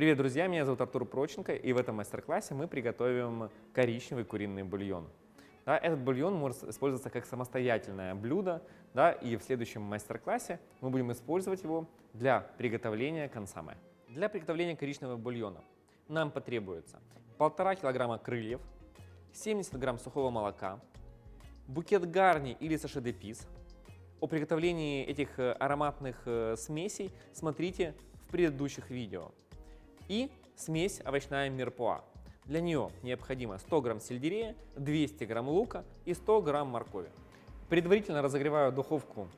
Привет, друзья! Меня зовут Артур Проченко, и в этом мастер-классе мы приготовим коричневый куриный бульон. Да, этот бульон может использоваться как самостоятельное блюдо, да, и в следующем мастер-классе мы будем использовать его для приготовления консомме. Для приготовления коричневого бульона нам потребуется 1,5 килограмма крыльев, 70 грамм сухого молока, букет гарни или саше-де-пис. О приготовлении этих ароматных смесей смотрите в предыдущих видео. И смесь овощная мирпоа. Для нее необходимо 100 грамм сельдерея, 200 грамм лука и 100 грамм моркови. Предварительно разогреваю духовку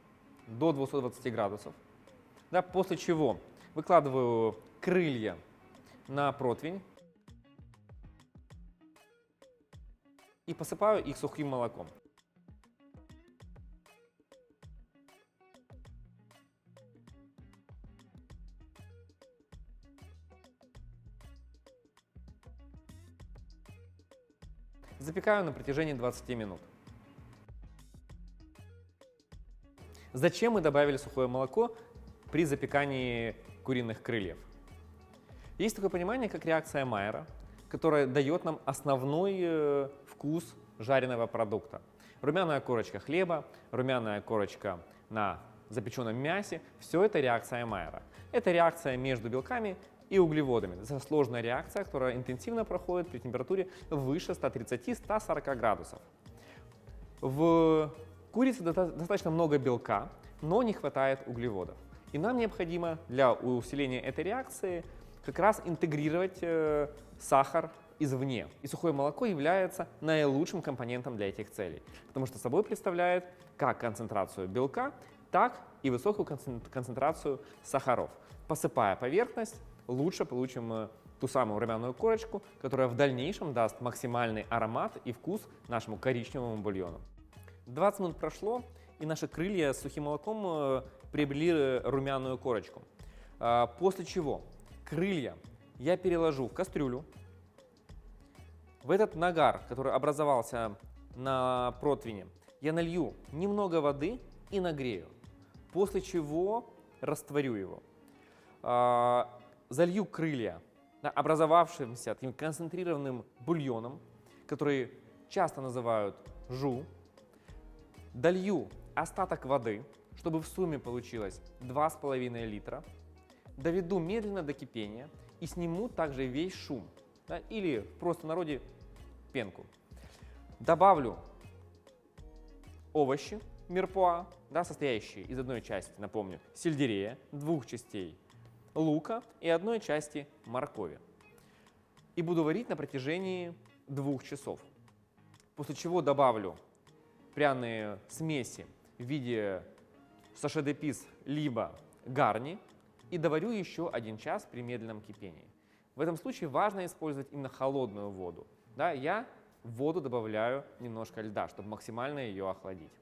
до 220 градусов, да, после чего выкладываю крылья на противень и посыпаю их сухим молоком. Запекаю на протяжении 20 минут. Зачем мы добавили сухое молоко при запекании куриных крыльев? Есть такое понимание, как реакция Майера, которая дает нам основной вкус жареного продукта. Румяная корочка хлеба, румяная корочка на запеченном мясе – все это реакция Майера. Это реакция между белками и углеводами. Это сложная реакция, которая интенсивно проходит при температуре выше 130-140 градусов. В курице достаточно много белка, но не хватает углеводов. И нам необходимо для усиления этой реакции как раз интегрировать сахар извне. И сухое молоко является наилучшим компонентом для этих целей, потому что собой представляет как концентрацию белка, так и высокую концентрацию сахаров. Посыпая поверхность, лучше получим ту самую румяную корочку, которая в дальнейшем даст максимальный аромат и вкус нашему коричневому бульону. 20 минут прошло, и наши крылья с сухим молоком приобрели румяную корочку. После чего крылья я переложу в кастрюлю. В этот нагар, который образовался на противне, я налью немного воды и нагрею, после чего растворю его. Залью крылья образовавшимся таким концентрированным бульоном, который часто называют жу. Долью остаток воды, чтобы в сумме получилось 2,5 литра. Доведу медленно до кипения и сниму также весь шум, да, или в простонародье пенку. Добавлю овощи мирпоа, да, состоящие из одной части, напомню, сельдерея, 2 частей лука и 1 части моркови. И буду варить на протяжении 2 часов. После чего добавлю пряные смеси в виде саше-де-пис либо гарни и доварю еще 1 час при медленном кипении. В этом случае важно использовать именно холодную воду. Да, я в воду добавляю немножко льда, чтобы максимально ее охладить.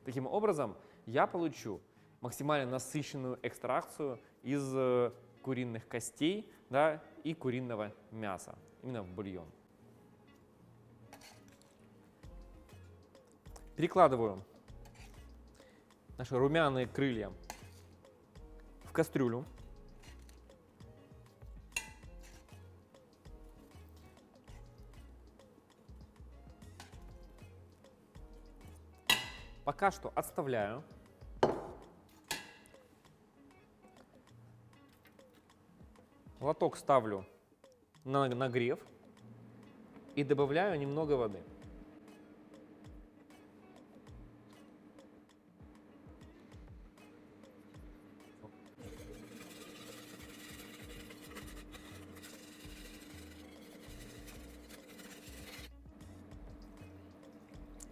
Таким образом, я получу максимально насыщенную экстракцию из куриных костей, да, и куриного мяса именно в бульон. Перекладываю наши румяные крылья в кастрюлю. Пока что отставляю. Лоток ставлю на нагрев и добавляю немного воды.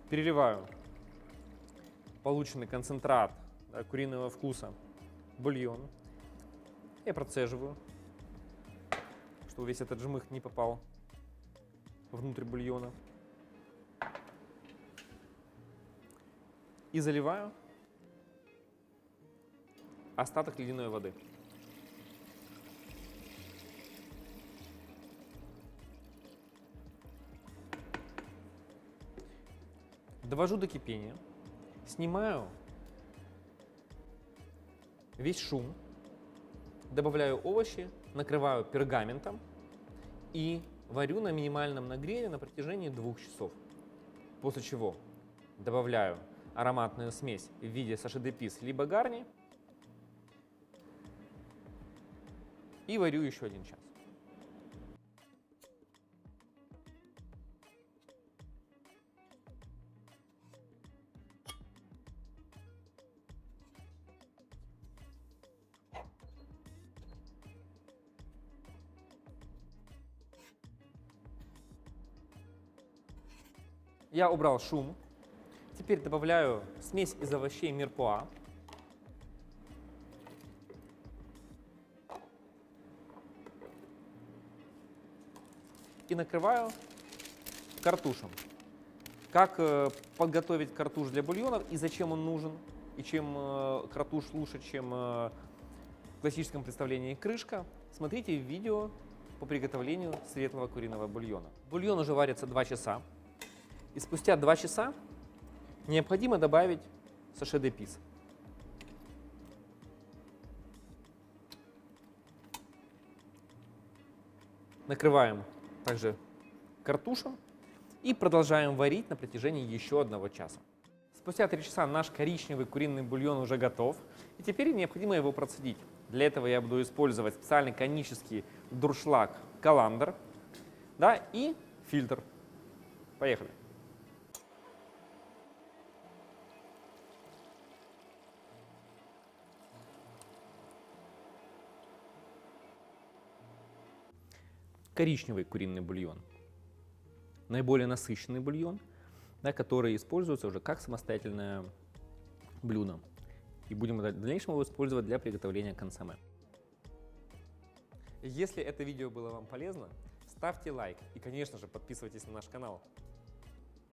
Переливаю полученный концентрат, да, куриного вкуса в бульон. Я процеживаю, чтобы весь этот жмых не попал внутрь бульона. И заливаю остаток ледяной воды. Довожу до кипения, снимаю весь шум, добавляю овощи накрываю пергаментом и варю на минимальном нагреве на протяжении 2 часов. После чего добавляю ароматную смесь в виде саши-де-пис либо гарни и варю еще 1 час. Я убрал шум. Теперь добавляю смесь из овощей мирпоа. И накрываю картушем. Как подготовить картуш для бульонов и зачем он нужен, и чем картуш лучше, чем в классическом представлении крышка, смотрите видео по приготовлению светлого куриного бульона. Бульон уже варится 2 часа. И спустя 2 часа необходимо добавить саши-де-пис. Накрываем также картушем и продолжаем варить на протяжении еще 1 часа. Спустя 3 часа наш коричневый куриный бульон уже готов, и теперь необходимо его процедить. Для этого я буду использовать специальный конический дуршлаг Calandre, да, и фильтр. Поехали! Коричневый куриный бульон. Наиболее насыщенный бульон, да, который используется уже как самостоятельное блюдо. И будем в дальнейшем его использовать для приготовления консомме. Если это видео было вам полезно, ставьте лайк и, конечно же, подписывайтесь на наш канал.